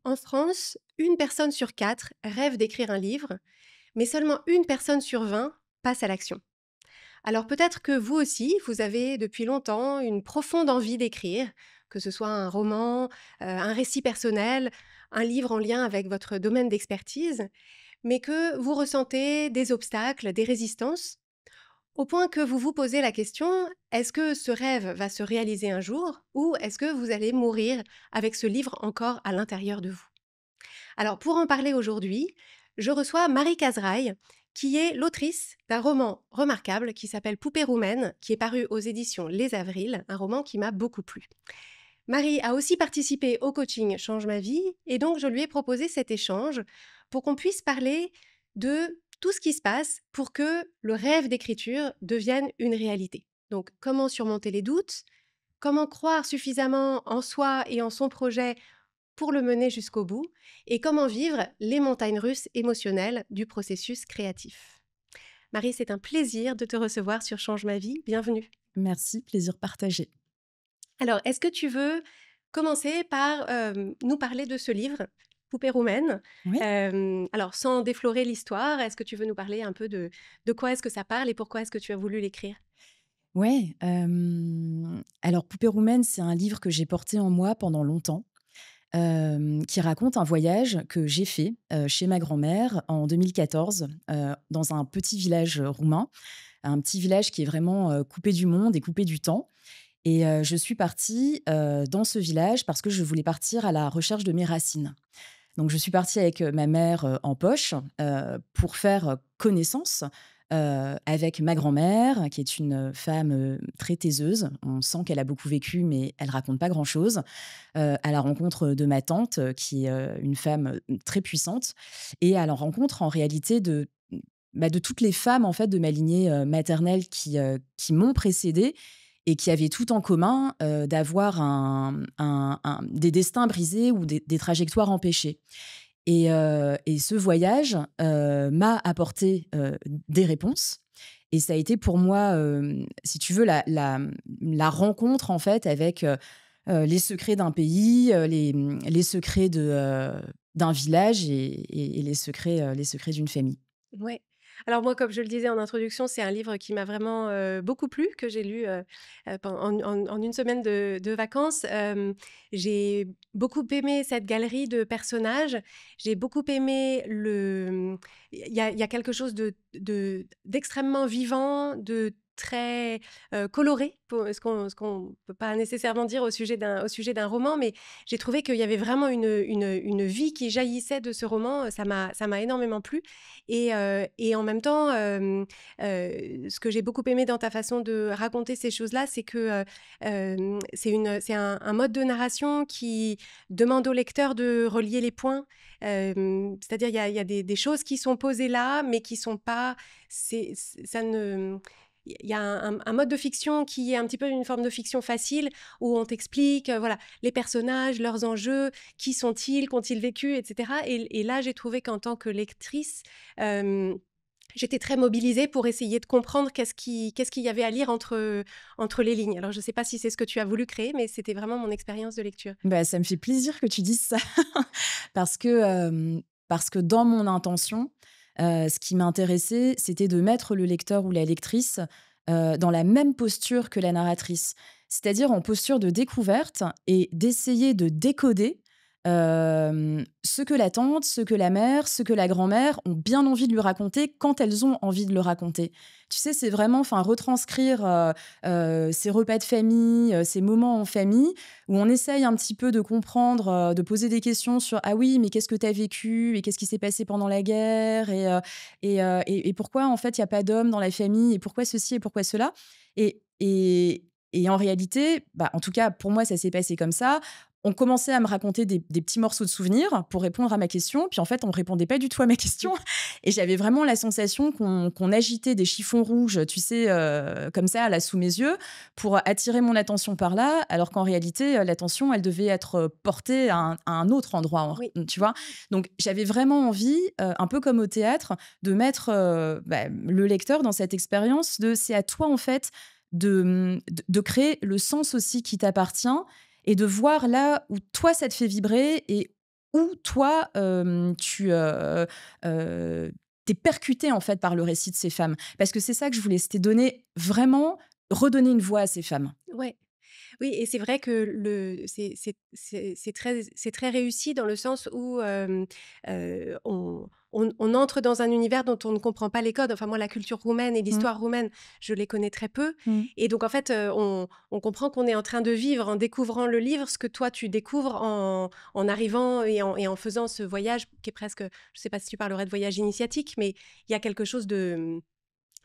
En France, une personne sur 4 rêve d'écrire un livre, mais seulement une personne sur 20 passe à l'action. Alors peut-être que vous aussi, vous avez depuis longtemps une profonde envie d'écrire, que ce soit un roman, un récit personnel, un livre en lien avec votre domaine d'expertise, mais que vous ressentez des obstacles, des résistances, au point que vous vous posez la question, est-ce que ce rêve va se réaliser un jour ou est-ce que vous allez mourir avec ce livre encore à l'intérieur de vous? Alors, pour en parler aujourd'hui, je reçois Marie Caseraille, qui est l'autrice d'un roman remarquable qui s'appelle Poupée roumaine, qui est paru aux éditions Les Avrils, un roman qui m'a beaucoup plu. Marie a aussi participé au coaching Change ma vie, et donc je lui ai proposé cet échange pour qu'on puisse parler de tout ce qui se passe pour que le rêve d'écriture devienne une réalité. Donc, comment surmonter les doutes, comment croire suffisamment en soi et en son projet pour le mener jusqu'au bout et comment vivre les montagnes russes émotionnelles du processus créatif. Marie, c'est un plaisir de te recevoir sur Change ma vie. Bienvenue. Merci, plaisir partagé. Alors, est-ce que tu veux commencer par nous parler de ce livre, Poupée roumaine? Oui, Alors, sans déflorer l'histoire, est-ce que tu veux nous parler un peu de quoi est-ce que ça parle et pourquoi est-ce que tu as voulu l'écrire? ouais. Alors, Poupée roumaine, c'est un livre que j'ai porté en moi pendant longtemps, qui raconte un voyage que j'ai fait chez ma grand-mère en 2014, dans un petit village roumain, un petit village qui est vraiment coupé du monde et coupé du temps. Et je suis partie dans ce village parce que je voulais partir à la recherche de mes racines. Donc, je suis partie avec ma mère en poche pour faire connaissance avec ma grand-mère, qui est une femme très taiseuse. On sent qu'elle a beaucoup vécu, mais elle raconte pas grand-chose. À la rencontre de ma tante, qui est une femme très puissante, et à la rencontre, en réalité, de toutes les femmes en fait de ma lignée maternelle qui m'ont précédée et qui avaient tout en commun d'avoir des destins brisés ou des trajectoires empêchées. Et ce voyage m'a apporté des réponses. Et ça a été pour moi, si tu veux, la rencontre en fait avec les secrets d'un pays, les secrets d'un village et les secrets d'une famille. Ouais. Alors moi, comme je le disais en introduction, c'est un livre qui m'a vraiment, beaucoup plu, que j'ai lu, pen en une semaine de vacances. J'ai beaucoup aimé cette galerie de personnages. J'ai beaucoup aimé il y a quelque chose d'extrêmement vivant, de très, coloré, pour ce qu'on peut pas nécessairement dire au sujet d'un roman, mais j'ai trouvé qu'il y avait vraiment une vie qui jaillissait de ce roman. Ça m'a énormément plu. Et en même temps, ce que j'ai beaucoup aimé dans ta façon de raconter ces choses-là, c'est que, c'est un mode de narration qui demande au lecteur de relier les points. C'est-à-dire il y a des choses qui sont posées là, mais qui sont pas c'est ça ne il y a un mode de fiction qui est un petit peu une forme de fiction facile où on t'explique, voilà, les personnages, leurs enjeux, qui sont-ils, qu'ont-ils vécu, et cetera. Et là, j'ai trouvé qu'en tant que lectrice, Hem, j'étais très mobilisée pour essayer de comprendre qu'est-ce qu'il y avait à lire entre les lignes. Alors je ne sais pas si c'est ce que tu as voulu créer, mais c'était vraiment mon expérience de lecture. Bah, ça me fait plaisir que tu dises ça parce que, parce que dans mon intention, ce qui m'intéressait, c'était de mettre le lecteur ou la lectrice, dans la même posture que la narratrice. C'est-à-dire en posture de découverte et d'essayer de décoder, ce que la tante, ce que la mère, ce que la grand-mère ont bien envie de lui raconter quand elles ont envie de le raconter. Tu sais, c'est vraiment enfin retranscrire, ces repas de famille, ces moments en famille où on essaye un petit peu de comprendre, de poser des questions sur: «Ah oui, mais qu'est-ce que tu as vécu et qu'est-ce qui s'est passé pendant la guerre et pourquoi en fait il y a pas d'hommes dans la famille et pourquoi ceci et pourquoi cela?» Et en réalité, bah, en tout cas pour moi ça s'est passé comme ça. On commençait à me raconter des petits morceaux de souvenirs pour répondre à ma question, puis en fait on répondait pas du tout à ma question et j'avais vraiment la sensation qu'on agitait des chiffons rouges, tu sais, comme ça là sous mes yeux pour attirer mon attention par là, alors qu'en réalité, l'attention, elle devait être portée à un autre endroit, Oui. tu vois? Donc j'avais vraiment envie, un peu comme au théâtre, de mettre, bah, le lecteur dans cette expérience de c'est à toi, en fait, de créer le sens aussi qui t'appartient et de voir là où toi, ça te fait vibrer et ou toi, tu percuté, en fait, par le récit de ces femmes? Parce que c'est ça que je voulais, c'était donner vraiment redonner une voix à ces femmes. Ouais. Oui et c'est vrai que c'est très réussi dans le sens où, on entre dans un univers dont on ne comprend pas les codes. Enfin moi, la culture roumaine et Mmh. l'histoire roumaine, je les connais très peu Mmh. et donc en fait, on comprend qu'on est en train de vivre, en découvrant le livre, ce que toi tu découvres en arrivant et en faisant ce voyage qui est presque je ne sais pas si tu parlerais de voyage initiatique, mais il y a quelque chose de,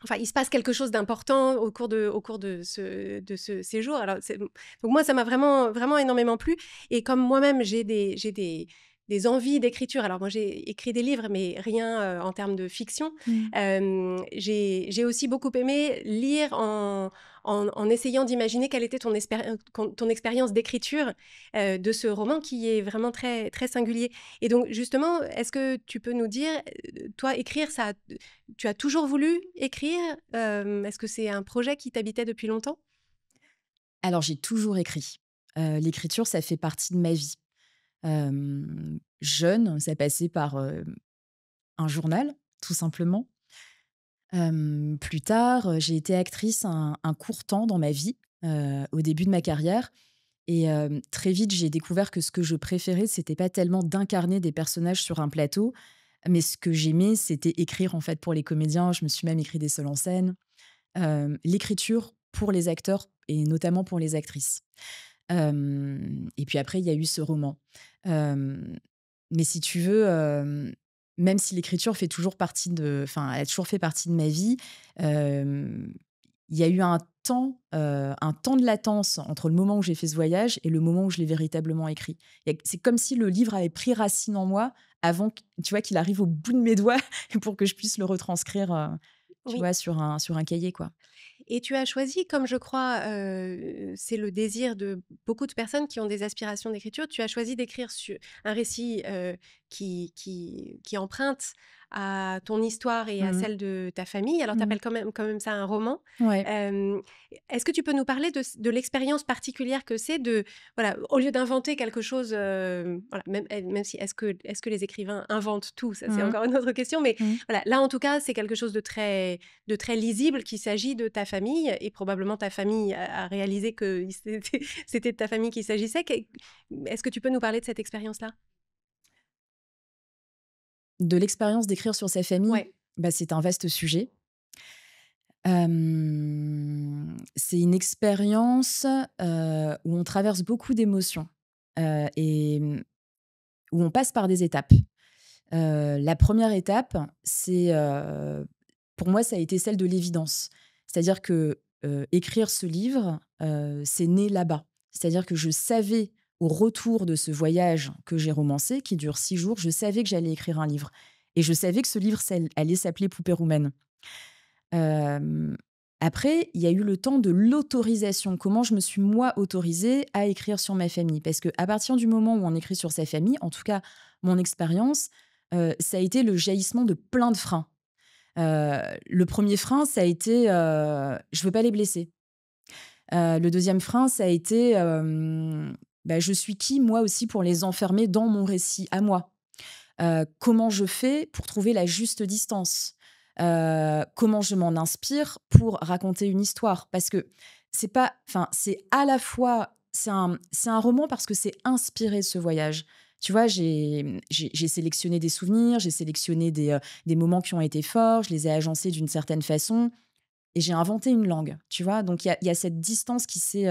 enfin, il se passe quelque chose d'important au cours de ce séjour. Alors, donc moi, ça m'a vraiment, vraiment énormément plu. Et comme moi-même, j'ai des envies d'écriture. Alors, moi, j'ai écrit des livres, mais rien en termes de fiction. Mmh. J'ai aussi beaucoup aimé lire en essayant d'imaginer quelle était ton expérience d'écriture de ce roman qui est vraiment très, très singulier. Et donc, justement, est-ce que tu peux nous dire, toi, écrire, tu as toujours voulu écrire? Est-ce que c'est un projet qui t'habitait depuis longtemps? Alors j'ai toujours écrit. L'écriture, ça fait partie de ma vie. Jeune, ça passait par, un journal, tout simplement. Plus tard, j'ai été actrice un court temps dans ma vie, au début de ma carrière et très vite, j'ai découvert que ce que je préférais, c'était pas tellement d'incarner des personnages sur un plateau, mais ce que j'aimais, c'était écrire, en fait, pour les comédiens. Je me suis même écrit des seuls en scène. L'écriture pour les acteurs et notamment pour les actrices. Et puis après, il y a eu ce roman. Hem, mais si tu veux, même si l'écriture fait toujours partie de enfin, elle a toujours fait partie de ma vie, hem, il y a eu un temps de latence entre le moment où j'ai fait ce voyage et le moment où je l'ai véritablement écrit. C'est comme si le livre avait pris racine en moi avant q tu vois, qu'il arrive au bout de mes doigts pour que je puisse le retranscrire, tu Oui. vois, sur un cahier, quoi. Et tu as choisi, comme je crois, c'est le désir de beaucoup de personnes qui ont des aspirations d'écriture, tu as choisi d'écrire sur un récit, qui emprunte à ton histoire et à Mmh. celle de ta famille. Alors tu Mmh. appelles quand même ça un roman. Ouais. Hem, Est-ce que tu peux nous parler de l'expérience particulière que c'est de voilà, au lieu d'inventer quelque chose, voilà, même si est-ce que les écrivains inventent tout? Ça, c'est Mmh. encore une autre question, mais Mmh. voilà, là, en tout cas, c'est quelque chose de très lisible qu'il s'agit de ta famille et probablement ta famille a réalisé que c'était de ta famille qu'il s'agissait. Est-ce que tu peux nous parler de cette expérience-là? De l'expérience d'écrire sur sa famille, Ouais. bah, c'est un vaste sujet. C'est une expérience, où on traverse beaucoup d'émotions, et où on passe par des étapes. La première étape, c'est, pour moi, ça a été celle de l'évidence. C'est-à-dire que, écrire ce livre, c'est né là-bas. C'est-à-dire que je savais, au retour de ce voyage que j'ai romancé, qui dure 6 jours, je savais que j'allais écrire un livre et je savais que ce livre allait s'appeler Poupée roumaine. Hem, Après, il y a eu le temps de l'autorisation. Comment je me suis, moi, autorisée à écrire sur ma famille? Parce qu'à partir du moment où on écrit sur sa famille, en tout cas mon expérience, ça a été le jaillissement de plein de freins. Le premier frein, ça a été, je veux pas les blesser. Le deuxième frein, ça a été, bah, je suis qui, moi aussi, pour les enfermer dans mon récit à moi? Comment je fais pour trouver la juste distance? Comment je m'en inspire pour raconter une histoire? Parce que c'est pas enfin, c'est à la fois c'est un roman parce que c'est inspiré de ce voyage. Tu vois, j'ai sélectionné des souvenirs, j'ai sélectionné des moments qui ont été forts, je les ai agencés d'une certaine façon et j'ai inventé une langue, tu vois? Donc il y a cette distance qui s'est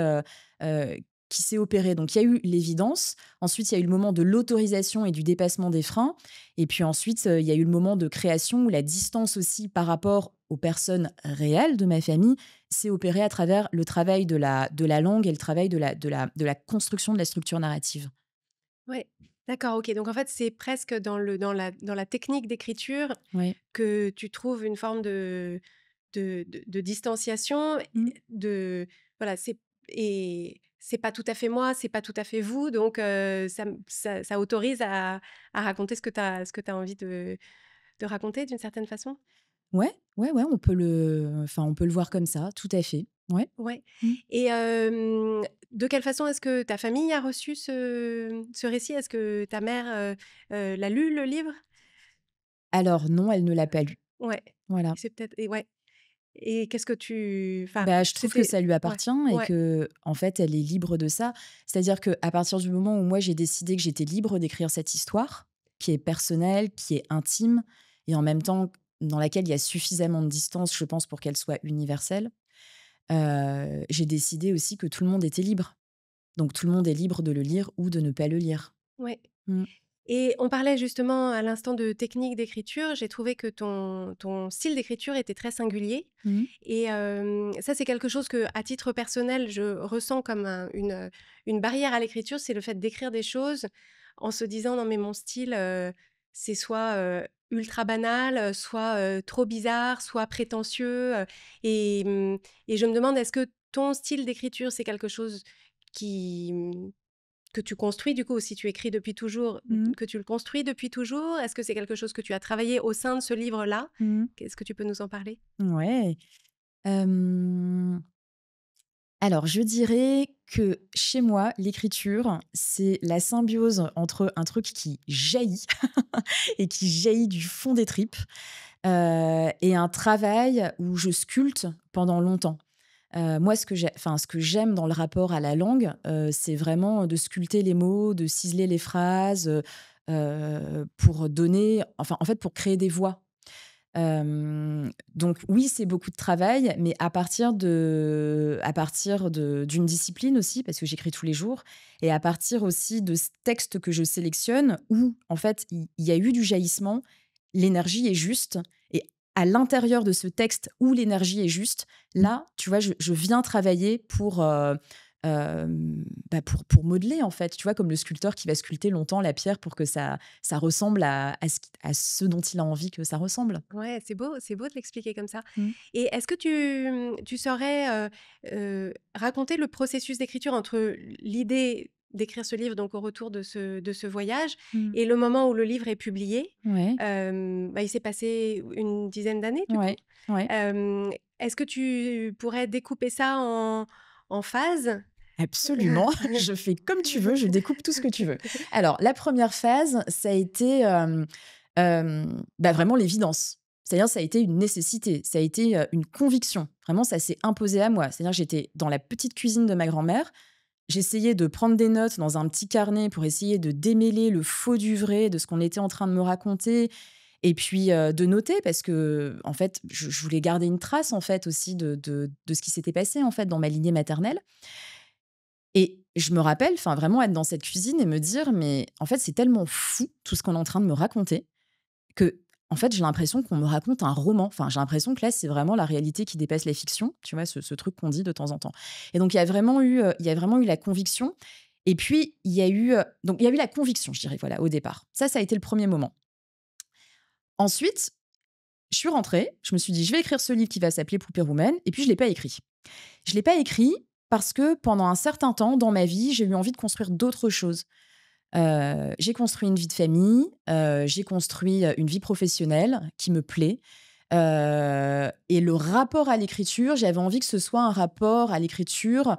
opérée. Donc il y a eu l'évidence, ensuite il y a eu le moment de l'autorisation et du dépassement des freins et puis ensuite, il y a eu le moment de création où la distance aussi par rapport aux personnes réelles de ma famille s'est opérée à travers le travail de la langue et le travail de la construction de la structure narrative. Ouais. D'accord, OK. Donc en fait, c'est presque dans la technique d'écriture Oui. que tu trouves une forme de distanciation, Mmh. voilà, c'est pas tout à fait moi, c'est pas tout à fait vous, donc ça autorise à raconter ce que tu as envie de raconter d'une certaine façon? Ouais, ouais, ouais, on peut le voir comme ça, tout à fait. Ouais. Ouais. Mmh. Et de quelle façon est-ce que ta famille a reçu ce récit? Est-ce que ta mère, l'a lu, le livre? Alors non, elle ne l'a pas lu. Ouais. Voilà. C'est peut-être et ouais. Et qu'est-ce que tu enfin, Bah, je trouve que c'était ça lui ouais, appartient et ouais, que en fait, elle est libre de ça. C'est-à-dire qu'à partir du moment où moi, j'ai décidé que j'étais libre d'écrire cette histoire, qui est personnelle, qui est intime et en même temps dans laquelle il y a suffisamment de distance, je pense, pour qu'elle soit universelle, j'ai décidé aussi que tout le monde était libre. Donc tout le monde est libre de le lire ou de ne pas le lire. ouais. Mmh. Et on parlait justement à l'instant de technique d'écriture. J'ai trouvé que ton style d'écriture était très singulier Mmh. et ça, c'est quelque chose que, à titre personnel, je ressens comme une barrière à l'écriture, c'est le fait d'écrire des choses en se disant: «Non mais mon style, c'est soit, ultra banal, soit, trop bizarre, soit prétentieux», et et je me demande, est-ce que ton style d'écriture, c'est quelque chose qui, que tu construis du coup, si tu écris depuis toujours, Mmh. que tu le construis depuis toujours? Est-ce que c'est quelque chose que tu as travaillé au sein de ce livre-là? Mmh. Est-ce que tu peux nous en parler? Ouais. Hem, alors je dirais que chez moi, l'écriture, c'est la symbiose entre un truc qui jaillit et qui jaillit du fond des tripes, et un travail où je sculpte pendant longtemps. Moi, ce que j'aime dans le rapport à la langue, c'est vraiment de sculpter les mots, de ciseler les phrases, pour donner en fait, pour créer des voix. Donc oui, c'est beaucoup de travail, mais à partir d'une discipline aussi, parce que j'écris tous les jours et à partir aussi de ce texte que je sélectionne où, en fait, il y a eu du jaillissement, l'énergie est juste et à l'intérieur de ce texte où l'énergie est juste, là, tu vois, je viens travailler pour modeler, en fait, tu vois? Comme le sculpteur qui va sculpter longtemps la pierre pour que ça ressemble à ce dont il a envie que ça ressemble. Ouais, c'est beau de l'expliquer comme ça. Mmh. Et est-ce que tu saurais, raconter le processus d'écriture entre l'idée d'écrire ce livre, donc au retour de ce voyage, Mmh. et le moment où le livre est publié? Ouais, Bah, il s'est passé une dizaine d'années du coup. ouais, ouais. Est-ce que tu pourrais découper ça en phases? Absolument, je fais comme tu veux, je découpe tout ce que tu veux. Alors la première phase, ça a été, vraiment l'évidence. C'est-à-dire, ça a été une nécessité, ça a été, une conviction. Vraiment, ça s'est imposé à moi. C'est-à-dire, j'étais dans la petite cuisine de ma grand-mère, j'essayais de prendre des notes dans un petit carnet pour essayer de démêler le faux du vrai de ce qu'on était en train de me raconter et puis, de noter parce que en fait, je voulais garder une trace, en fait, aussi de ce qui s'était passé, en fait, dans ma lignée maternelle. Et je me rappelle, enfin, vraiment être dans cette cuisine et me dire: «Mais en fait, c'est tellement fou tout ce qu'on est en train de me raconter que, en fait, j'ai l'impression qu'on me raconte un roman». Enfin, j'ai l'impression que là, c'est vraiment la réalité qui dépasse la fiction, tu vois? Ce truc qu'on dit de temps en temps. Et donc il y a vraiment eu la conviction et puis il y a eu la conviction, je dirais, voilà, au départ. Ça a été le premier moment. Ensuite, je suis rentrée, je me suis dit: «Je vais écrire ce livre qui va s'appeler Poupée roumaine» et puis je l'ai pas écrit. Je l'ai pas écrit parce que pendant un certain temps dans ma vie, j'ai eu envie de construire d'autres choses. J'ai construit une vie de famille, j'ai construit, une vie professionnelle qui me plaît, et le rapport à l'écriture, j'avais envie que ce soit un rapport à l'écriture,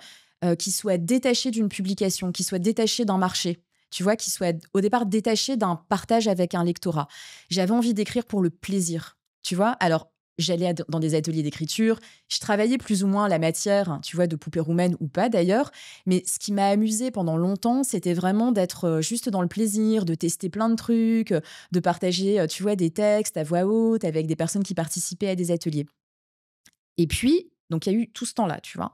qui soit détaché d'une publication, qui soit détaché d'un marché. Tu vois? Qui soit au départ détaché d'un partage avec un lectorat. J'avais envie d'écrire pour le plaisir, tu vois? Alors, j'allais dans des ateliers d'écriture, je travaillais plus ou moins la matière, tu vois, de Poupée roumaine ou pas d'ailleurs, mais ce qui m'a amusée pendant longtemps, c'était vraiment d'être, juste dans le plaisir, de tester plein de trucs, de partager, tu vois, des textes à voix haute avec des personnes qui participaient à des ateliers. Et puis, donc il y a eu tout ce temps-là, tu vois?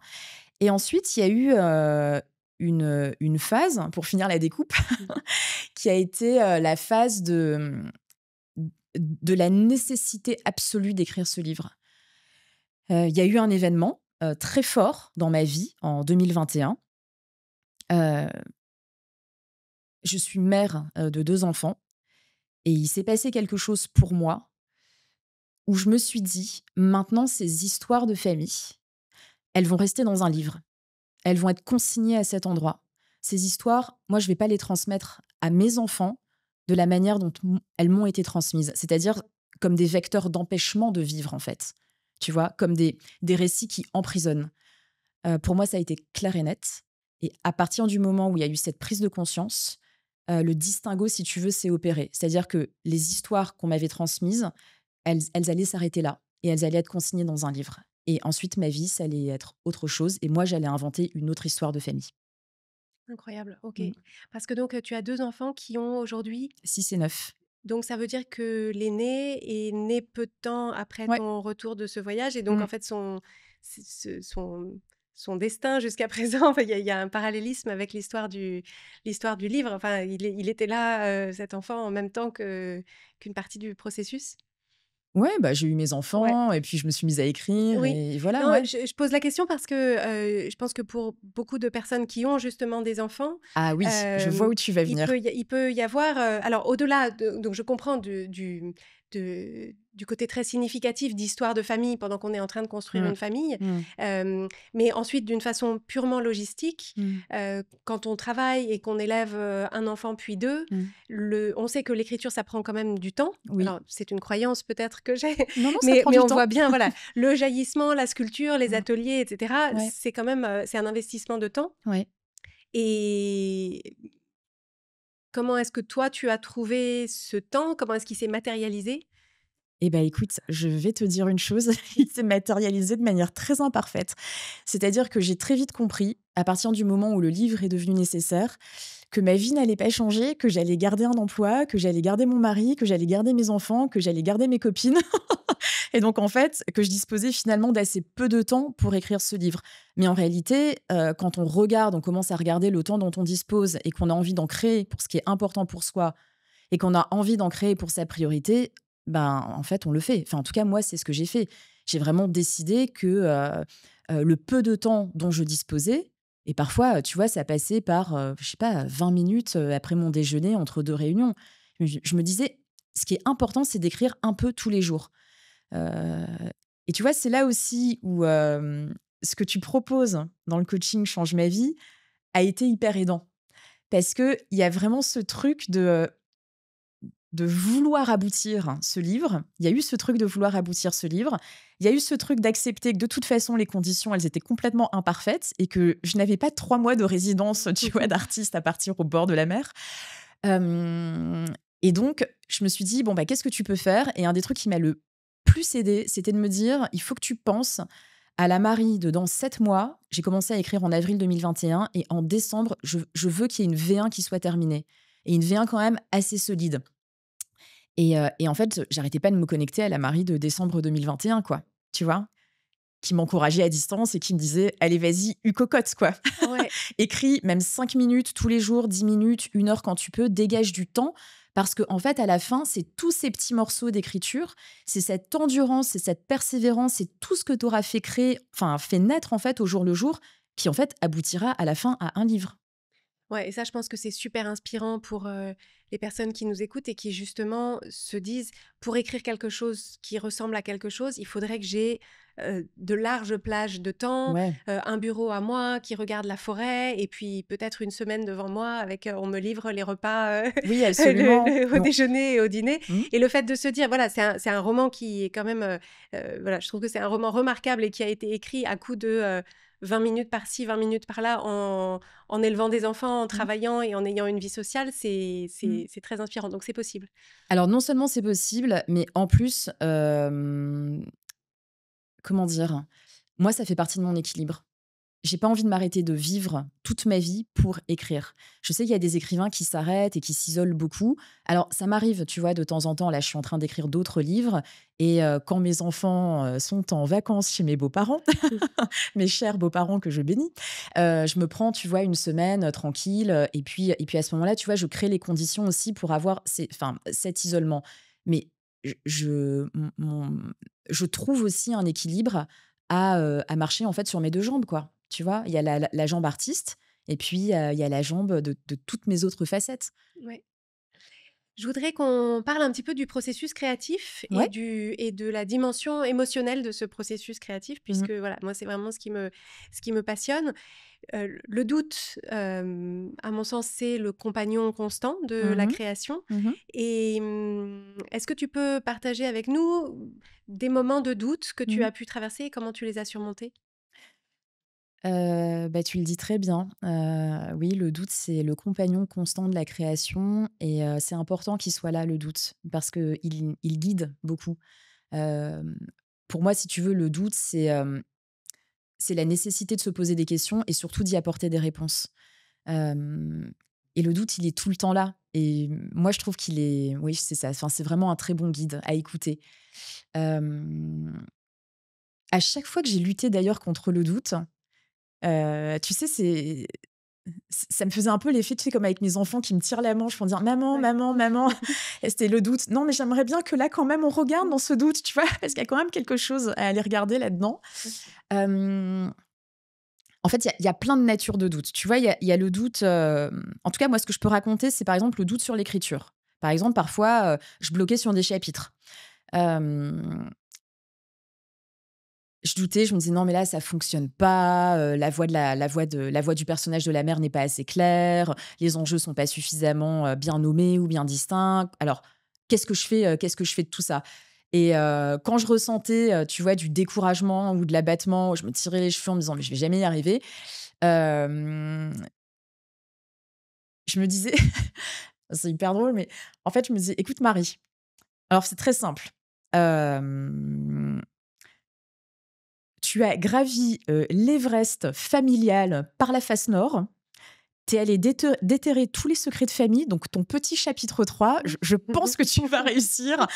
Et ensuite, il y a eu, une phase, pour finir la découpe, Mmh. qui a été, la phase de la nécessité absolue d'écrire ce livre. Il y a eu un événement, très fort dans ma vie en 2021. Heu, je suis mère, de 2 enfants et il s'est passé quelque chose pour moi où je me suis dit: «Maintenant ces histoires de famille, elles vont rester dans un livre. Elles vont être consignées à cet endroit. Ces histoires, moi je vais pas les transmettre à mes enfants de la manière dont elles m'ont été transmises». C'est-à-dire comme des vecteurs d'empêchement de vivre, en fait. Tu vois? Comme des récits qui emprisonnent. Pour moi, ça a été clair et net et à partir du moment où il y a eu cette prise de conscience, le distinguo, si tu veux, s'est opéré. C'est-à-dire que les histoires qu'on m'avait transmises, elles allaient s'arrêter là et elles allaient être consignées dans un livre et ensuite ma vie, ça allait être autre chose et moi, j'allais inventer une autre histoire de famille. Incroyable, OK. Mmh. Parce que donc, tu as 2 enfants qui ont aujourd'hui 6 et 9. donc ça veut dire que l'aîné est né peu de temps après Ouais. ton retour de ce voyage et donc en Mmh. fait son destin jusqu'à présent, enfin il y a un parallélisme avec l'histoire du livre. Enfin il était là, cet enfant en même temps qu'une partie du processus? Ouais, bah, j'ai eu mes Ouais. enfants et puis je me suis mise à écrire Oui. et voilà, Non, ouais. je pose la question parce que, je pense que pour beaucoup de personnes qui ont justement des enfants, Ah oui, je vois hem, où tu vas venir. il peut y avoir, alors au-delà de donc je comprends du côté très significatif d'histoire de famille pendant qu'on est en train de construire Mmh. une famille, Mmh. mais ensuite d'une façon purement logistique, Mmh. quand on travaille et qu'on élève, 1 enfant puis 2, Mmh. on sait que l'écriture ça prend quand même du temps. Oui. Alors c'est une croyance peut-être que j'ai, Non, non, ça mais prend mais du on temps. voit bien, voilà, le jaillissement, la sculpture, les Mmh. ateliers et cetera, Ouais, c'est quand même, c'est un investissement de temps ouais. et comment est-ce que toi, tu as trouvé ce temps? Comment est-ce qu'il s'est matérialisé? Eh ben, écoute, je vais te dire une chose, il s'est matérialisé de manière très imparfaite. C'est-à-dire que j'ai très vite compris, à partir du moment où le livre est devenu nécessaire, que ma vie n'allait pas changer, que j'allais garder un emploi, que j'allais garder mon mari, que j'allais garder mes enfants, que j'allais garder mes copines et donc en fait, que je disposais finalement d'assez peu de temps pour écrire ce livre. Mais en réalité, quand on regarde, on commence à regarder le temps dont on dispose et qu'on a envie d'en créer pour ce qui est important pour soi et qu'on a envie d'en créer pour sa priorité, ben, en fait, on le fait. Enfin, en tout cas, moi, c'est ce que j'ai fait. J'ai vraiment décidé que le peu de temps dont je disposais, et parfois, tu vois, ça passait par, je sais pas, 20 minutes après mon déjeuner entre deux réunions. Je me disais, ce qui est important, c'est d'écrire un peu tous les jours. Euh, et tu vois, c'est là aussi où ce que tu proposes dans le coaching Change ma vie a été hyper aidant. Parce qu'il y a vraiment ce truc de vouloir aboutir ce livre. Il y a eu ce truc de vouloir aboutir ce livre. Il y a eu ce truc d'accepter que de toute façon, les conditions, elles étaient complètement imparfaites et que je n'avais pas 3 mois de résidence, tu vois, d'artiste à partir au bord de la mer. Hem et donc je me suis dit: «Bon, bah, qu'est-ce que tu peux faire?» et un des trucs qui m'a le plus aidé, c'était de me dire: «Il faut que tu penses à la Marie de dans 7 mois». J'ai commencé à écrire en avril 2021 et en décembre, je veux qu'il y ait une V1 qui soit terminée et une V1 quand même assez solide. Et en fait, j'arrêtais pas de me connecter à la Marie de décembre 2021, quoi, tu vois? Qui m'encourageait à distance et qui me disait: «Allez, vas-y, cocotte, quoi. Ouais. Écris même 5 minutes tous les jours, 10 minutes, 1 heure quand tu peux, dégage du temps». Parce qu'en fait, à la fin, c'est tous ces petits morceaux d'écriture, c'est cette endurance, c'est cette persévérance, c'est tout ce que tu auras fait créer, enfin, fait naître, en fait, au jour le jour, qui, en fait, aboutira à la fin à un livre. Ouais et ça, je pense que c'est super inspirant pour, les personnes qui nous écoutent et qui justement se disent: «Pour écrire quelque chose qui ressemble à quelque chose, il faudrait que j'ai, de larges plages de temps, Ouais. un bureau à moi qui regarde la forêt et puis peut-être une semaine devant moi avec, on me livre les repas, Oui, absolument. au Non. déjeuner et au dîner» Mmh. et le fait de se dire voilà, c'est un roman qui est quand même, voilà, je trouve que c'est un roman remarquable et qui a été écrit à coup de, 20 minutes par-ci, 20 minutes par-là en élevant des enfants, en Mmh. travaillant et en ayant une vie sociale, Mmh. c'est très inspirant, donc c'est possible. Alors non seulement c'est possible, mais en plus, comment dire? Moi, ça fait partie de mon équilibre. J'ai pas envie de m'arrêter de vivre toute ma vie pour écrire. Je sais qu'il y a des écrivains qui s'arrêtent et qui s'isolent beaucoup. Alors ça m'arrive, tu vois, de temps en temps, là, je suis en train d'écrire d'autres livres et quand mes enfants, sont en vacances chez mes beaux-parents, mes chers beaux-parents que je bénis, je me prends, tu vois, une semaine, tranquille, et puis à ce moment-là, tu vois, je crée les conditions aussi pour avoir cet isolement. Mais je trouve aussi un équilibre à marcher, en fait, sur mes 2 jambes, quoi. Tu vois? Il y a la jambe artiste et puis, il y a la jambe de toutes mes autres facettes. Ouais. Je voudrais qu'on parle un petit peu du processus créatif Ouais. et de la dimension émotionnelle de ce processus créatif, Mmh. puisque voilà, moi, c'est vraiment ce qui me passionne. Le doute, à mon sens, c'est le compagnon constant de la Mmh. création. Mmh. Et est-ce que tu peux partager avec nous des moments de doute que tu Mmh. as pu traverser et comment tu les as surmontés? Bah, tu le dis très bien. Oui, le doute, c'est le compagnon constant de la création et c'est important qu'il soit là, le doute, parce qu'il guide beaucoup. Hem, pour moi, si tu veux, le doute, c'est la nécessité de se poser des questions et surtout d'y apporter des réponses. Hem et le doute, il est tout le temps là et moi, je trouve qu'il est oui, c'est ça, enfin, c'est vraiment un très bon guide à écouter. Hem, à chaque fois que j'ai lutté d'ailleurs contre le doute, tu sais, ça me faisait un peu l'effet, tu sais, comme avec mes enfants qui me tirent la manche pour me dire: «Maman, Ouais. maman, maman» et c'était le doute. Non, mais j'aimerais bien que là, quand même, on regarde dans ce doute, tu vois? Parce qu'il y a quand même quelque chose à aller regarder là-dedans. Hem, en fait, il y a plein de natures de doute. Tu vois, il y a le doute, en tout cas, moi, ce que je peux raconter, c'est, par exemple, le doute sur l'écriture. Par exemple, parfois, je bloquais sur des chapitres. Hem Je doutais, je me disais: «Non, mais là, ça fonctionne pas, la voix du personnage de la mère n'est pas assez claire, les enjeux sont pas suffisamment, bien nommés ou bien distincts. Alors, qu'est-ce que je fais de tout ça?» et quand je ressentais, tu vois, du découragement ou de l'abattement, je me tirais les cheveux en me disant: «Mais je vais jamais y arriver», hem, je me disais c'est hyper drôle, mais en fait, je me disais: «Écoute Marie, alors c'est très simple, hem» Tu as gravi, l'Everest familial par la face nord. Tu es allé déterrer tous les secrets de famille, donc ton petit chapitre 3. Je pense que tu vas réussir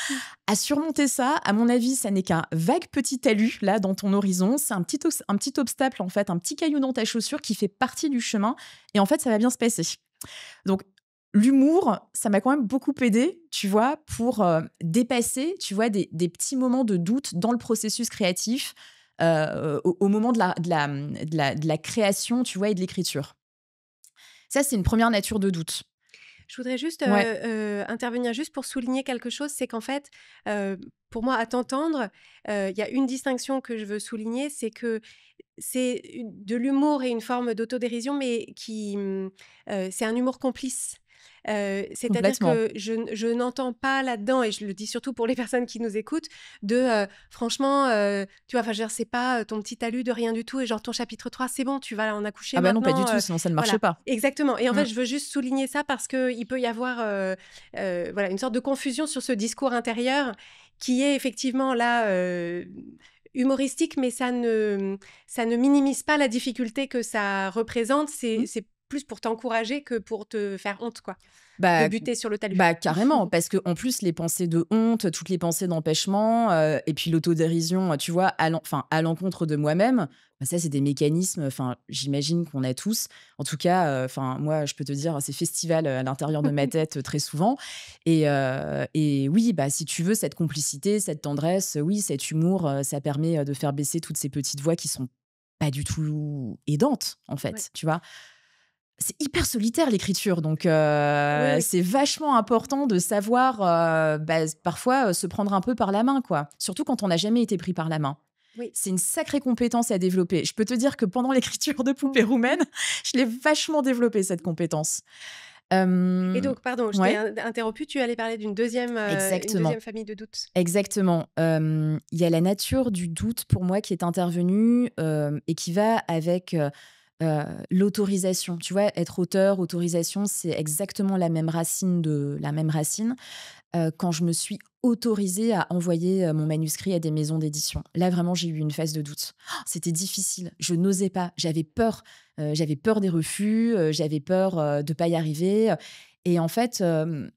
à surmonter ça. À mon avis, ça n'est qu'un vague petit talus, là, dans ton horizon. C'est un petit obstacle, en fait, un petit caillou dans ta chaussure qui fait partie du chemin et en fait, ça va bien se passer. Donc l'humour, ça m'a quand même beaucoup aidé, tu vois, pour, dépasser, tu vois, des petits moments de doute dans le processus créatif, au moment de la création, tu vois, et de l'écriture. Ça, c'est une première nature de doute. Je voudrais juste, Ouais, intervenir juste pour souligner quelque chose, c'est qu'en fait, pour moi, à t'entendre, il y a une distinction que je veux souligner, c'est que c'est de l'humour et une forme d'autodérision, mais c'est un humour complice. C'est-à-dire complètement. que je n'entends pas là-dedans, et je le dis surtout pour les personnes qui nous écoutent, franchement, tu vois, enfin, je veux dire, c'est pas ton petit talus de rien du tout, et genre ton chapitre 3, c'est bon, tu vas en accoucher Ah bah non, pas du maintenant. tout, sinon ça ne marche Voilà, pas. exactement. Et en Mmh. fait, je veux juste souligner ça parce qu'il peut y avoir voilà, une sorte de confusion sur ce discours intérieur qui est effectivement là humoristique, mais ça ne minimise pas la difficulté que ça représente. Mmh. C'est plus pour t'encourager que pour te faire honte, quoi, de Bah buter sur le talus. bah, carrément, parce que en plus, les pensées de honte, toutes les pensées d'empêchement, et puis l'autodérision, tu vois, à l'encontre de moi-même, bah, ça, c'est des mécanismes, enfin, j'imagine qu'on a tous. En tout cas, enfin, moi, je peux te dire, c'est festival, à l'intérieur de ma tête, très souvent et oui, bah, si tu veux, cette complicité, cette tendresse, oui, cet humour, ça permet, de faire baisser toutes ces petites voix qui sont pas du tout aidantes, en Ouais. fait, tu vois? C'est hyper solitaire l'écriture, donc Oui, oui, c'est vachement important de savoir, bah, parfois, se prendre un peu par la main, quoi. Surtout quand on n'a jamais été pris par la main. oui. C'est une sacrée compétence à développer. Je peux te dire que pendant l'écriture de Poupées roumaines, je l'ai vachement développée cette compétence. Et Hem, donc, pardon, je t'ai ouais, interrompu, tu allais parler une exactement, deuxième famille de doutes. exactement. Il y a la nature du doute pour moi qui est intervenue, et qui va avec, l'autorisation. Tu vois? Être auteur, autorisation, c'est exactement la même racine. Quand je me suis autorisée à envoyer, mon manuscrit à des maisons d'édition. Là, vraiment, j'ai eu une phase de doute. C'était difficile, je n'osais pas, j'avais peur des refus, j'avais peur, de pas y arriver, et en fait,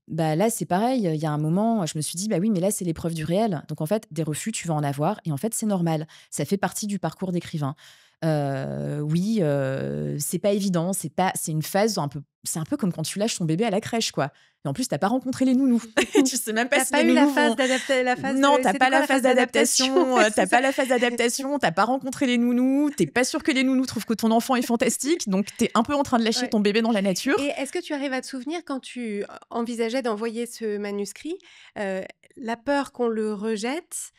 bah, là, c'est pareil, il y a un moment, je me suis dit: «Bah, oui, mais là, c'est l'épreuve du réel. Donc en fait, des refus, tu vas en avoir et en fait, c'est normal. Ça fait partie du parcours d'écrivain». Oui, c'est pas évident, c'est une phase c'est un peu comme quand tu lâches ton bébé à la crèche, quoi. Et en plus, tu as pas rencontré les nounous. Tu sais même pas T'as si pas les eu la nounous phase vont d'adapter la phase non, de t'as c'était pas quoi la la phase phase d'adaptation? d'adaptation, Ouais, tu c'est ça. pas la phase d'adaptation, tu pas rencontré les nounous, tu pas sûr que les nounous trouvent que ton enfant est fantastique, donc tu es un peu en train de lâcher Ouais. ton bébé dans la Et nature. est-ce que tu arrives à te souvenir quand tu envisageais d'envoyer ce manuscrit, heu, la peur qu'on le rejette,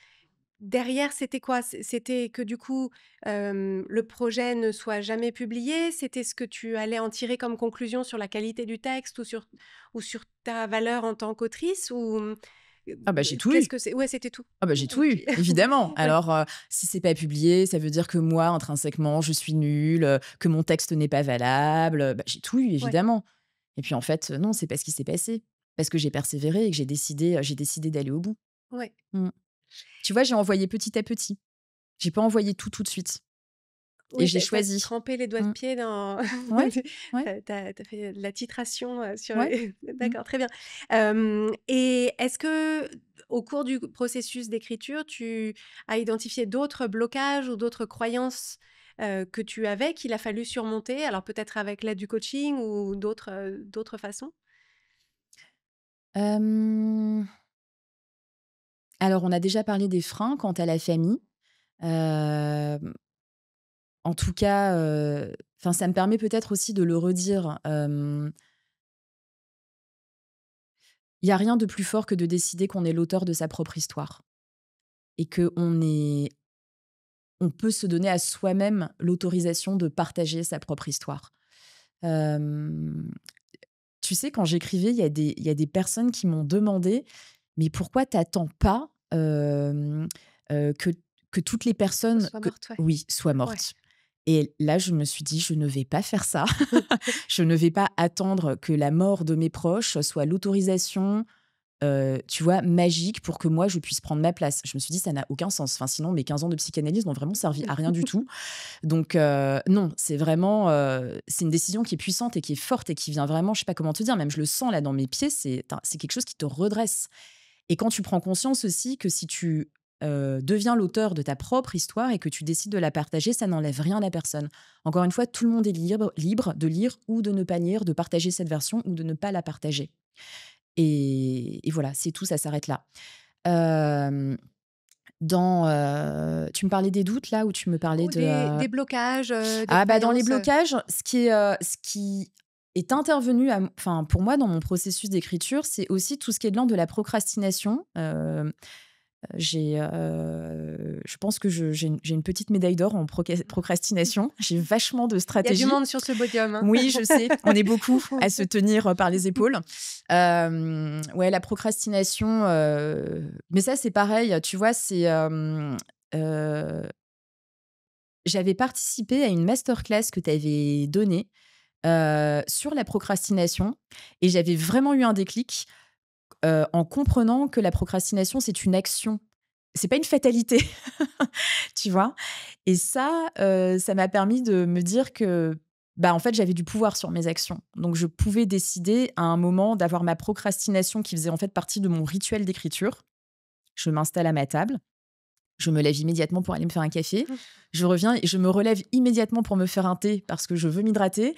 derrière, c'était quoi? C'était que du coup, le projet ne soit jamais publié? C'était ce que tu allais en tirer comme conclusion sur la qualité du texte ou sur ta valeur en tant qu'autrice? Ou, Ah bah, j'ai tout qu'est-ce eu. que c'est? Ouais, c'était tout. Ah bah, j'ai tout OK. eu, évidemment. Ouais, Alors, si c'est pas publié, ça veut dire que moi, intrinsèquement, je suis nulle, que mon texte n'est pas valable, bah, j'ai tout eu, ouais, évidemment. Et puis, en fait, non, c'est pas ce qui s'est passé. Parce que j'ai persévéré et que j'ai décidé d'aller au bout. ouais. Mmh. Tu vois, j'ai envoyé petit à petit. J'ai pas envoyé tout, tout de suite et Oui, j'ai tu as choisi. trempé les doigts de Mmh. pied dans Ouais, tu ouais, as fait de la titration, sur ouais. les Mmh. d'accord, très bien. Et est-ce que, au cours du processus d'écriture, tu as identifié d'autres blocages ou d'autres croyances, que tu avais, qu'il a fallu surmonter? Alors peut-être avec l'aide du coaching ou d'autres façons? Hem, alors on a déjà parlé des freins quant à la famille. Hem, En tout cas, enfin ça me permet peut-être aussi de le redire, il y a rien de plus fort que de décider qu'on est l'auteur de sa propre histoire et on peut se donner à soi-même l'autorisation de partager sa propre histoire. Hem, Tu sais, quand j'écrivais, il y a des personnes qui m'ont demandé: «Mais pourquoi t'attends pas, que toutes les Qu'on personnes soit que» morte, ouais. oui, «soient Ouais. mortes». Et là, je me suis dit: «Je ne vais pas faire ça. Je ne vais pas attendre que la mort de mes proches soit l'autorisation, tu vois, magique pour que moi, je puisse prendre ma place». Je me suis dit: «Ça n'a aucun sens. Enfin, sinon mes 15 ans de psychanalyse n'ont vraiment servi à rien du tout». Donc non, c'est vraiment, c'est une décision qui est puissante et qui est forte et qui vient vraiment, je sais pas comment te dire, même je le sens là dans mes pieds, c'est quelque chose qui te redresse. Et quand tu prends conscience aussi que si tu, deviens l'auteur de ta propre histoire et que tu décides de la partager, ça n'enlève rien à personne. Encore une fois, tout le monde est libre de lire ou de ne pas lire, de partager cette version ou de ne pas la partager. Et voilà, c'est tout, ça s'arrête là. Hem, Tu me parlais des doutes là ou tu me parlais Ou de, des blocages, des ah bah, dans les croyances, blocages, ce qui est intervenu enfin, pour moi, dans mon processus d'écriture, c'est aussi tout ce qui est de l'ordre de la procrastination. Je pense que j'ai une petite médaille d'or en procrastination. J'ai vachement de il y a du stratégies. monde sur ce podium, hein. Oui, je sais, on est beaucoup à se tenir, par les épaules. Ouais, la procrastination, mais ça, c'est pareil, tu vois? Heu, J'avais participé à une masterclass que tu avais donnée, sur la procrastination et j'avais vraiment eu un déclic, en comprenant que la procrastination, c'est une action. C'est pas une fatalité, tu vois? Et ça m'a permis de me dire que, bah, en fait, j'avais du pouvoir sur mes actions. Donc je pouvais décider à un moment d'avoir ma procrastination qui faisait en fait partie de mon rituel d'écriture. Je m'installe à ma table, je me lève immédiatement pour aller me faire un café. Je reviens et je me relève immédiatement pour me faire un thé parce que je veux m'hydrater.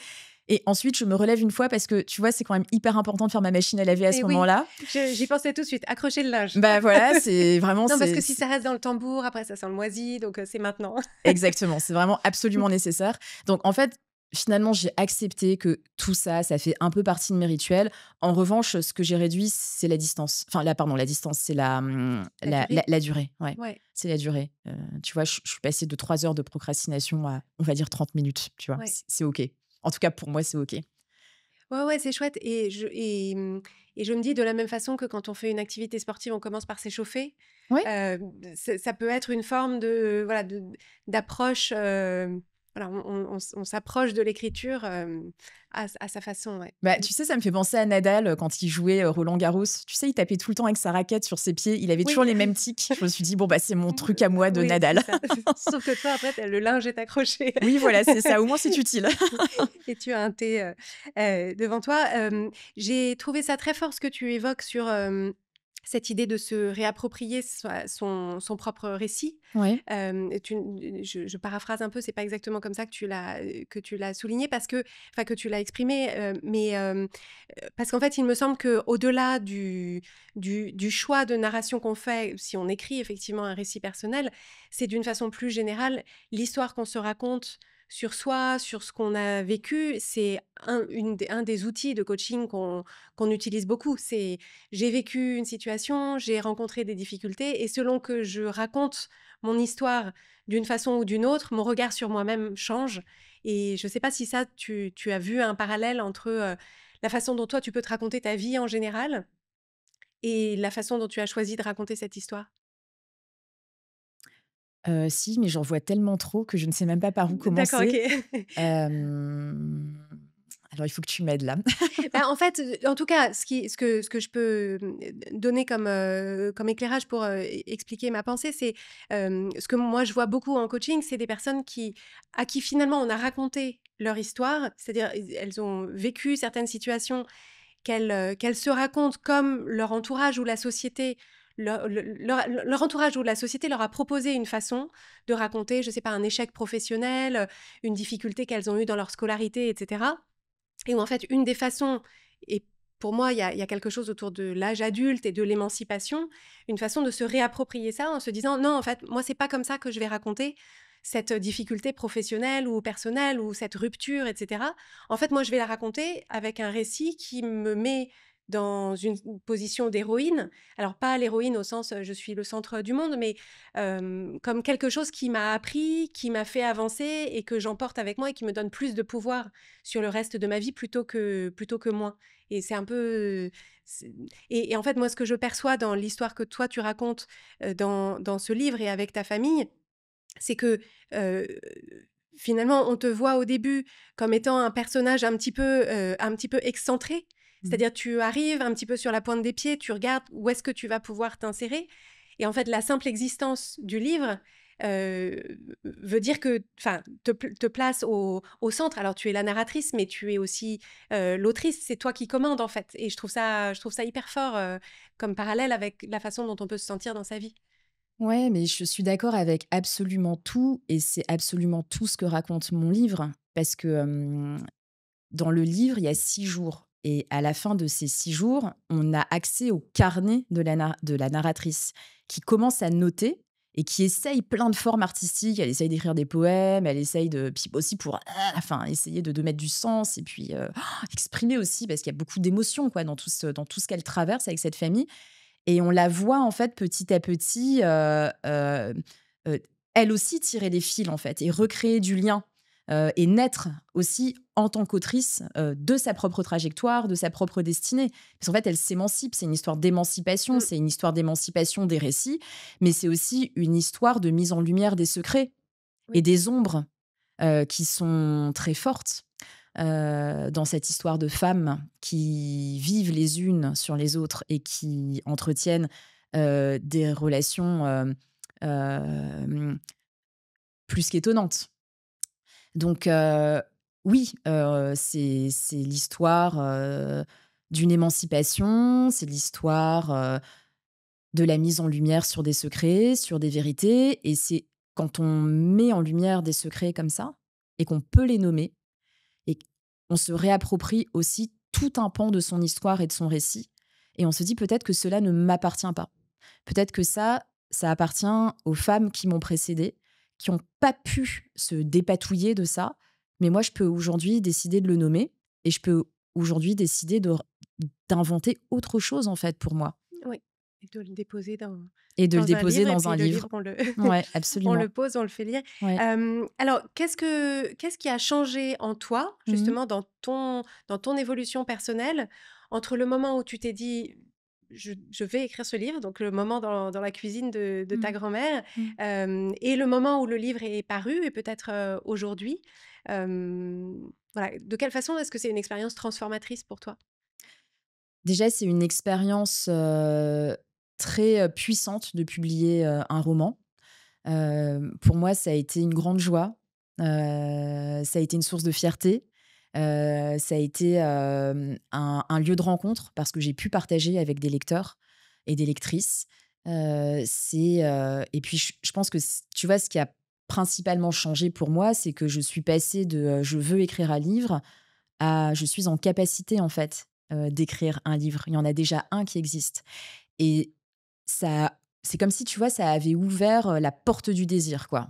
Et ensuite, je me relève une fois parce que, tu vois, c'est quand même hyper important de faire ma machine à laver à ce Et oui, moment-là. j'y pensais tout de suite, accrocher le linge. Bah voilà, c'est vraiment, Non, parce que si ça reste dans le tambour, après ça sent le moisi, donc c'est maintenant. exactement, c'est vraiment absolument nécessaire. Donc en fait, finalement, j'ai accepté que tout ça, ça fait un peu partie de mes rituels. En revanche, ce que j'ai réduit, c'est la distance. Enfin, là, pardon, la distance, c'est La durée? la durée. Ouais, Ouais, c'est la durée. Tu vois, je suis passée de 3 heures de procrastination à, on va dire, 30 minutes. Tu vois, ouais. c'est OK. En tout cas, pour moi, c'est OK. Ouais, ouais, c'est chouette et je me dis de la même façon que quand on fait une activité sportive, on commence par s'échauffer, Oui. ça peut être une forme de voilà, d'approche, voilà, on s'approche de l'écriture, à sa façon, ouais. Bah, tu sais, ça me fait penser à Nadal quand il jouait Roland-Garros. Tu sais, il tapait tout le temps avec sa raquette sur ses pieds. Il avait toujours Oui. les mêmes tics. Je me suis dit, bon, bah, c'est mon truc à moi de Oui, c'est Nadal. ça. Sauf que toi, après, le linge est accroché Oui, voilà, c'est ça. Au moins, c'est utile. et tu as un thé, devant toi. J'ai trouvé ça très fort ce que tu évoques sur, cette idée de se réapproprier son propre récit. Ouais. Je paraphrase un peu, c'est pas exactement comme ça que tu l'as souligné parce que, enfin que tu l'as exprimé, parce qu'en fait, il me semble que au-delà du choix de narration qu'on fait, si on écrit effectivement un récit personnel, c'est d'une façon plus générale l'histoire qu'on se raconte sur soi, sur ce qu'on a vécu. C'est un des outils de coaching qu'on utilise beaucoup. C'est j'ai vécu une situation, j'ai rencontré des difficultés, et selon que je raconte mon histoire d'une façon ou d'une autre, mon regard sur moi-même change. Et je ne sais pas si ça, tu as vu un parallèle entre la façon dont toi, tu peux te raconter ta vie en général et la façon dont tu as choisi de raconter cette histoire. Si, mais j'en vois tellement trop que je ne sais même pas par où D'accord, ok. commencer. Hem, alors il faut que tu m'aides là. Bah, en fait, en tout cas, ce que je peux, donner comme, comme éclairage pour, expliquer ma pensée, c'est, ce que moi je vois beaucoup en coaching, c'est des personnes à qui finalement on a raconté leur histoire. C'est-à-dire, elles ont vécu certaines situations qu'elles se racontent comme leur entourage ou la société leur entourage ou la société leur a proposé une façon de raconter, je sais pas, un échec professionnel, une difficulté qu'elles ont eue dans leur scolarité et cetera. Et où en fait, une des façons, et pour moi, il y a quelque chose autour de l'âge adulte et de l'émancipation, une façon de se réapproprier ça en se disant: «Non, en fait, moi, c'est pas comme ça que je vais raconter cette difficulté professionnelle ou personnelle ou cette rupture et cetera. En fait, moi, je vais la raconter avec un récit qui me met dans une position d'héroïne». Alors pas l'héroïne au sens, je suis le centre du monde, mais comme quelque chose qui m'a appris, qui m'a fait avancer et que j'emporte avec moi et qui me donne plus de pouvoir sur le reste de ma vie plutôt que moins. Et c'est un peu, c'est et en fait, moi, ce que je perçois dans l'histoire que toi, tu racontes, dans ce livre et avec ta famille, c'est que, heu, finalement, on te voit au début comme étant un personnage un petit peu excentré. Mmh. C'est-à-dire, tu arrives un petit peu sur la pointe des pieds, tu regardes où est-ce que tu vas pouvoir t'insérer, et en fait, la simple existence du livre, heu, veut dire que, enfin, te place au centre. Alors, tu es la narratrice, mais tu es aussi, l'autrice. C'est toi qui commandes, en fait, et je trouve ça hyper fort, comme parallèle avec la façon dont on peut se sentir dans sa vie. Ouais, mais je suis d'accord avec absolument tout et c'est absolument tout ce que raconte mon livre parce que, dans le livre, il y a 6 jours et à la fin de ces 6 jours, on a accès au carnet de la narratrice qui commence à noter et qui essaye plein de formes artistiques. Elle essaye d'écrire des poèmes, elle essaye de puis aussi pour, enfin essayer de mettre du sens et puis, exprimer aussi parce qu'il y a beaucoup d'émotions quoi dans tout ce qu'elle traverse avec cette famille et on la voit en fait petit à petit, heu, elle aussi tirer les fils en fait et recréer du lien, et naître aussi en tant qu'autrice, de sa propre trajectoire, de sa propre destinée. Parce qu'en fait, elle s'émancipe, c'est une histoire d'émancipation, Mmh, c'est une histoire d'émancipation des récits, mais c'est aussi une histoire de mise en lumière des secrets et oui. des ombres, qui sont très fortes, dans cette histoire de femmes qui vivent les unes sur les autres et qui entretiennent, des relations, hem, plus qu'étonnantes. Donc oui, c'est l'histoire, d'une émancipation, c'est l'histoire, de la mise en lumière sur des secrets, sur des vérités et c'est quand on met en lumière des secrets comme ça et qu'on peut les nommer et qu'on se réapproprie aussi tout un pan de son histoire et de son récit et on se dit: «Peut-être que cela ne m'appartient pas. Peut-être que ça appartient aux femmes qui m'ont précédée, qui ont pas pu se dépatouiller de ça, mais moi je peux aujourd'hui décider de le nommer et je peux aujourd'hui décider d'inventer autre chose en fait pour moi Oui, et de le déposer et de le dans un déposer livre, et dans un puis le livre, livre». on le Ouais, on le absolument. pose, on le fait lire. Ouais. Alors qu'est-ce qui a changé en toi, Mmh. justement dans ton évolution personnelle, entre le moment où tu t'es dit: Je vais écrire ce livre», donc le moment dans la cuisine de ta Mmh. grand-mère, Mmh. et le moment où le livre est paru et peut-être, aujourd'hui? Voilà, de quelle façon est-ce que c'est une expérience transformatrice pour toi? Déjà, c'est une expérience, très, puissante de publier, un roman. Pour moi, ça a été une grande joie, ça a été une source de fierté, ça a été, un lieu de rencontre parce que j'ai pu partager avec des lecteurs et des lectrices. Et puis je pense que tu vois, ce qui a principalement changé pour moi, c'est que je suis passée de je veux écrire un livre à je suis en capacité, en fait, d'écrire un livre. Il y en a déjà un qui existe. Et c'est comme si, tu vois, ça avait ouvert la porte du désir, quoi.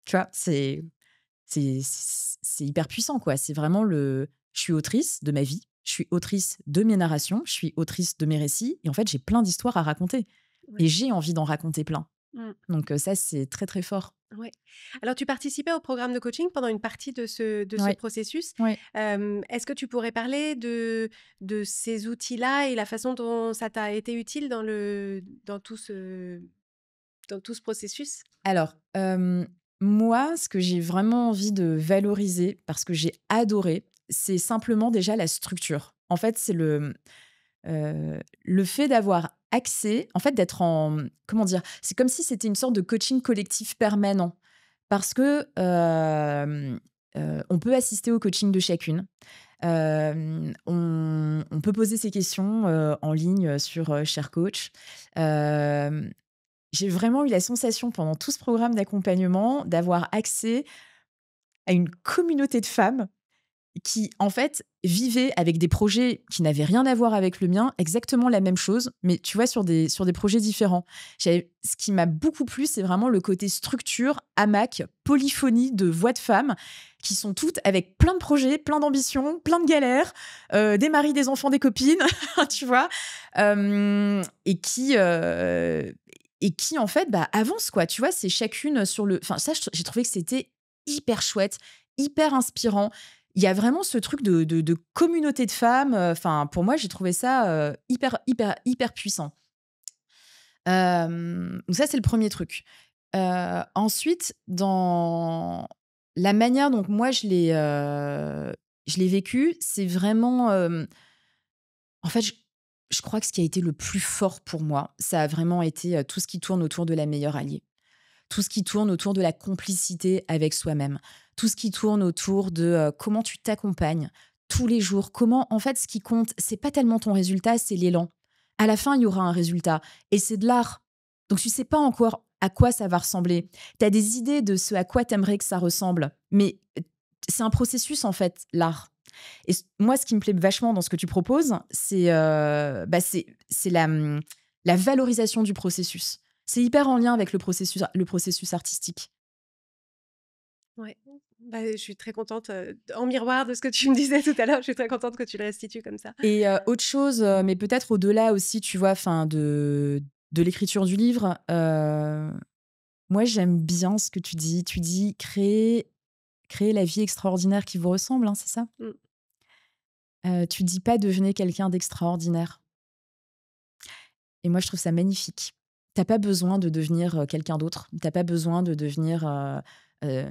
Tu vois, c'est hyper puissant, quoi. C'est vraiment je suis autrice de ma vie, je suis autrice de mes narrations, je suis autrice de mes récits et en fait, j'ai plein d'histoires à raconter Ouais. et j'ai envie d'en raconter plein. Mmh. Donc ça, c'est très, très fort. Ouais. Alors tu participais au programme de coaching pendant une partie de ce Ouais, processus. ouais. Est-ce que tu pourrais parler de ces outils-là et la façon dont ça t'a été utile dans tout ce processus? Alors, moi, ce que j'ai vraiment envie de valoriser, parce que j'ai adoré, c'est simplement déjà la structure. En fait, c'est le fait d'avoir accès, en fait, d'être en comment dire? C'est comme si c'était une sorte de coaching collectif permanent parce que, on peut assister au coaching de chacune. On peut poser ses questions, en ligne, sur, Cher Coach. Hem, j'ai vraiment eu la sensation pendant tout ce programme d'accompagnement d'avoir accès à une communauté de femmes qui, en fait, vivaient avec des projets qui n'avaient rien à voir avec le mien, exactement la même chose, mais tu vois, sur des projets différents. Ce qui m'a beaucoup plu, c'est vraiment le côté structure, hamac, polyphonie de voix de femmes qui sont toutes avec plein de projets, plein d'ambitions, plein de galères, des maris, des enfants, des copines, tu vois, et qui, en fait, bah, avancent, quoi. Tu vois, c'est chacune sur le. Enfin, ça, j'ai trouvé que c'était hyper chouette, hyper inspirant. Il y a vraiment ce truc de communauté de femmes, enfin, pour moi, j'ai trouvé ça, hyper, hyper, hyper puissant. Donc ça, c'est le premier truc. Ensuite, dans la manière dont moi je l'ai vécu, c'est vraiment, en fait, je crois que ce qui a été le plus fort pour moi, ça a vraiment été, tout ce qui tourne autour de la meilleure alliée. Tout ce qui tourne autour de la complicité avec soi-même. Tout ce qui tourne autour de, comment tu t'accompagnes tous les jours. Comment en fait, ce qui compte, c'est pas tellement ton résultat, c'est l'élan. À la fin, il y aura un résultat et c'est de l'art. Donc tu sais pas encore à quoi ça va ressembler. Tu as des idées de ce à quoi tu aimerais que ça ressemble, mais, c'est un processus en fait, l'art. Et moi, ce qui me plaît vachement dans ce que tu proposes, c'est la valorisation du processus. C'est hyper en lien avec le processus artistique. Ouais. Bah, je suis très contente, en miroir de ce que tu me disais tout à l'heure, je suis très contente que tu le restitues comme ça. Et autre chose, mais peut-être au-delà aussi, tu vois, enfin de l'écriture du livre, moi j'aime bien ce que tu dis. Tu dis: «Créer la vie extraordinaire qui vous ressemble», hein, c'est ça? Mmh. Tu dis pas: «Devenez quelqu'un d'extraordinaire». Et moi, je trouve ça magnifique. T'as pas besoin de devenir, quelqu'un d'autre. T'as pas besoin de devenir, heu,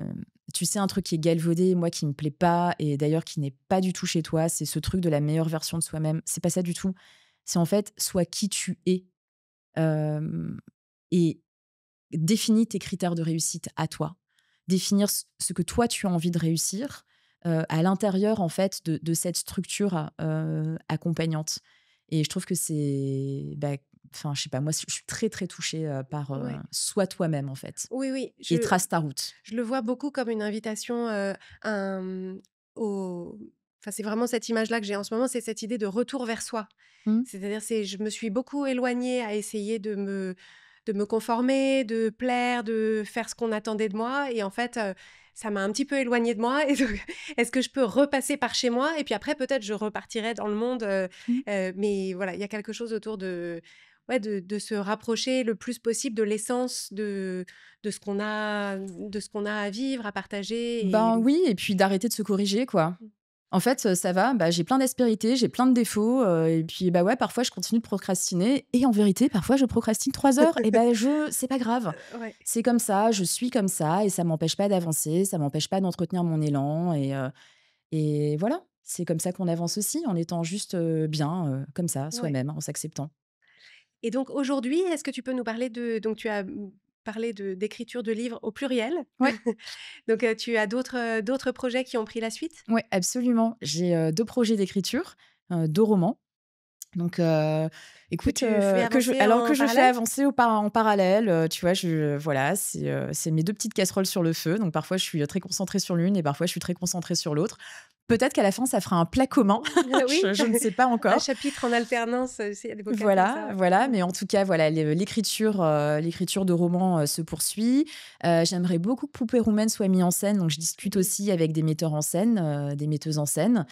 tu sais, un truc qui est galvaudé, moi, qui me plaît pas et d'ailleurs qui n'est pas du tout chez toi, c'est ce truc de la meilleure version de soi-même. C'est pas ça du tout. C'est en fait, sois qui tu es, hem et définis tes critères de réussite à toi. Définir ce que toi, tu as envie de réussir, à l'intérieur, en fait, de cette structure, accompagnante. Et je trouve que c'est, bah, enfin, je sais pas, moi, je suis très, très touchée, par, Ouais. sois toi-même, en fait Oui, oui, et je trace ta route. je le vois beaucoup comme une invitation, à, au enfin, c'est vraiment cette image-là que j'ai en ce moment, c'est cette idée de retour vers soi. Mmh. C'est-à-dire, je me suis beaucoup éloignée à essayer de me conformer, de plaire, de faire ce qu'on attendait de moi et en fait, ça m'a un petit peu éloignée de moi et donc est-ce que je peux repasser par chez moi et puis après peut-être je repartirai dans le monde, Mmh. mais voilà, il y a quelque chose autour de ouais, de se rapprocher le plus possible de l'essence de ce qu'on a à vivre, à partager et Ben, oui et puis d'arrêter de se corriger, quoi. En fait, ça va, bah, j'ai plein d'aspérités, j'ai plein de défauts, et puis, bah, ouais, parfois je continue de procrastiner et en vérité, parfois je procrastine 3 heures et ben, c'est pas grave. ouais. C'est comme ça, je suis comme ça et ça m'empêche pas d'avancer, ça m'empêche pas d'entretenir mon élan et voilà. C'est comme ça qu'on avance aussi, en étant juste, bien, comme ça, Ouais. soi-même, en s'acceptant. Et donc aujourd'hui, est-ce que tu peux nous parler donc tu as, parlé d'écriture de livres au pluriel. Ouais, Donc, tu as d'autres projets qui ont pris la suite? ouais, absolument. J'ai, 2 projets d'écriture, 2 romans. Donc, Que écoute, tu fais avancer que en je fais parallèle? avancer en parallèle, tu vois? Voilà, c'est mes 2 petites casseroles sur le feu, donc parfois je suis très concentrée sur l'une et parfois je suis très concentrée sur l'autre. Peut-être qu'à la fin ça fera un plat commun, Oui, je ne sais pas un encore. chapitre en alternance, s'il y a des vocales comme Voilà, ça, ouais. voilà, Mmh. mais en tout cas, voilà, l'écriture de romans, se poursuit. J'aimerais beaucoup que Poupée Roumaine soit mis en scène, donc je discute Oui. aussi avec des metteurs en scène, des metteuses en scène,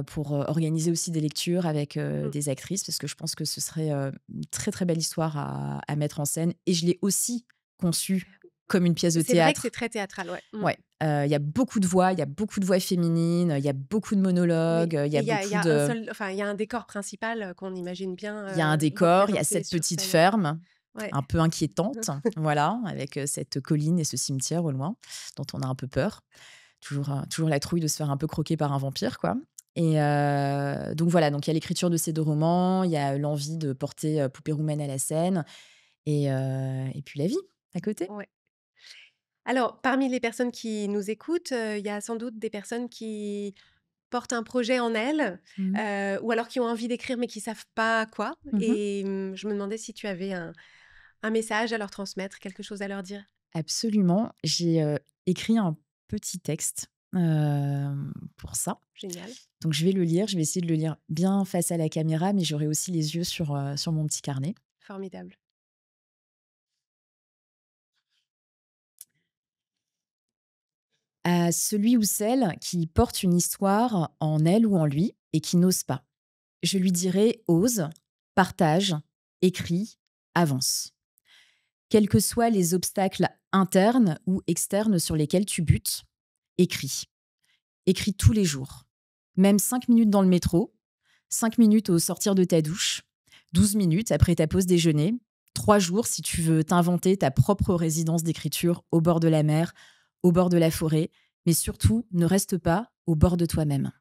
pour, organiser aussi des lectures avec, Mmh. des actrices parce que je pense que ce serait, une très, très belle histoire à mettre en scène et je l'ai aussi conçue comme une pièce de C'est vrai que c'est théâtre. très théâtral, ouais. Mmh. Ouais, il y a beaucoup de voix, il y a beaucoup de voix féminines, il y a beaucoup de Oui, monologues, il y et a il y beaucoup a un de seul enfin, il y a un décor principal, qu'on imagine bien, il y a un décor, il y a représenté cette sur petite scène. ferme, Ouais. un peu inquiétante, voilà, avec, cette colline et ce cimetière au loin, dont on a un peu peur. Toujours la trouille de se faire un peu croquer par un vampire, quoi et donc voilà, donc il y a l'écriture de ces 2 romans, il y a l'envie de porter, Poupée Roumaine à la scène et puis la vie à côté. Ouais. Alors, parmi les personnes qui nous écoutent, il y a sans doute des personnes qui portent un projet en elles, Mmh. ou alors qui ont envie d'écrire mais qui savent pas quoi Mmh mh. et je me demandais si tu avais un message à leur transmettre, quelque chose à leur dire? Absolument, j'ai, écrit un petit texte, pour ça. Génial, Donc je vais le lire, je vais essayer de le lire bien face à la caméra, mais j'aurai aussi les yeux sur mon petit carnet. formidable. À celui ou celle qui porte une histoire en elle ou en lui et qui n'ose pas, je lui dirai: «Ose, partage, écris, avance». Quels que soient les obstacles internes ou externes sur lesquels tu butes, écris. Écris tous les jours. Même 5 minutes dans le métro, 5 minutes au sortir de ta douche, 12 minutes après ta pause déjeuner, 3 jours si tu veux t'inventer ta propre résidence d'écriture au bord de la mer, au bord de la forêt, mais surtout ne reste pas au bord de toi-même.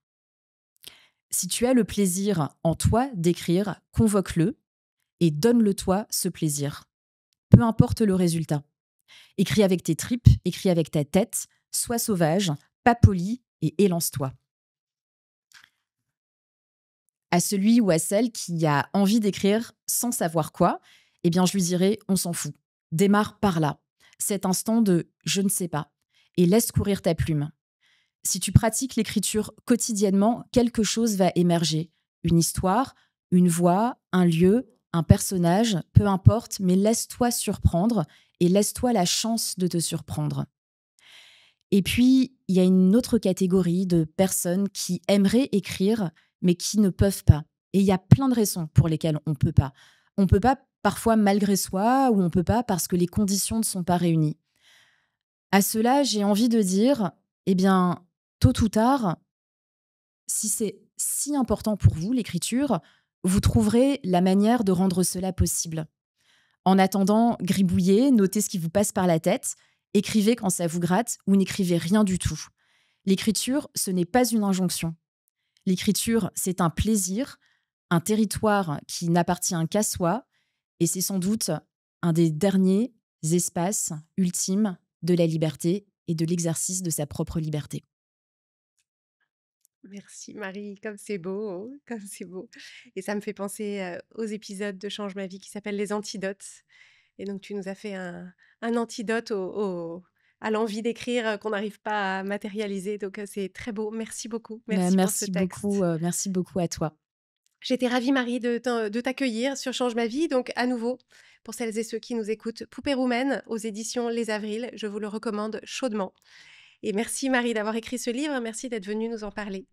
Si tu as le plaisir en toi d'écrire, convoque-le et donne-le toi ce plaisir. Peu importe le résultat. Écris avec tes tripes, écris avec ta tête, sois sauvage, pas poli et élance-toi. À celui ou à celle qui a envie d'écrire sans savoir quoi, eh bien, je lui dirais: «On s'en fout. Démarre par là, cet instant de "je ne sais pas" et laisse courir ta plume». Si tu pratiques l'écriture quotidiennement, quelque chose va émerger. Une histoire, une voix, un lieu, un personnage, peu importe, mais laisse-toi surprendre et laisse-toi la chance de te surprendre. Et puis, il y a une autre catégorie de personnes qui aimeraient écrire, mais qui ne peuvent pas. Et il y a plein de raisons pour lesquelles on ne peut pas. On ne peut pas parfois malgré soi ou on ne peut pas parce que les conditions ne sont pas réunies. À cela, j'ai envie de dire, eh bien, tôt ou tard, si c'est si important pour vous, l'écriture, vous trouverez la manière de rendre cela possible. En attendant, gribouillez, notez ce qui vous passe par la tête, écrivez quand ça vous gratte ou n'écrivez rien du tout. L'écriture, ce n'est pas une injonction. L'écriture, c'est un plaisir, un territoire qui n'appartient qu'à soi, et c'est sans doute un des derniers espaces ultimes de la liberté et de l'exercice de sa propre liberté. Merci Marie, comme c'est beau, comme c'est beau et ça me fait penser, aux épisodes de Change ma vie qui s'appellent les antidotes et donc tu nous as fait un antidote à l'envie d'écrire, qu'on n'arrive pas à matérialiser donc c'est très beau. Merci beaucoup. Merci pour ce texte. Merci beaucoup à toi. J'étais ravie Marie de t'accueillir sur Change ma vie donc à nouveau, pour celles et ceux qui nous écoutent, Poupée roumaine aux éditions Les Avrils, je vous le recommande chaudement et merci Marie d'avoir écrit ce livre, merci d'être venue nous en parler.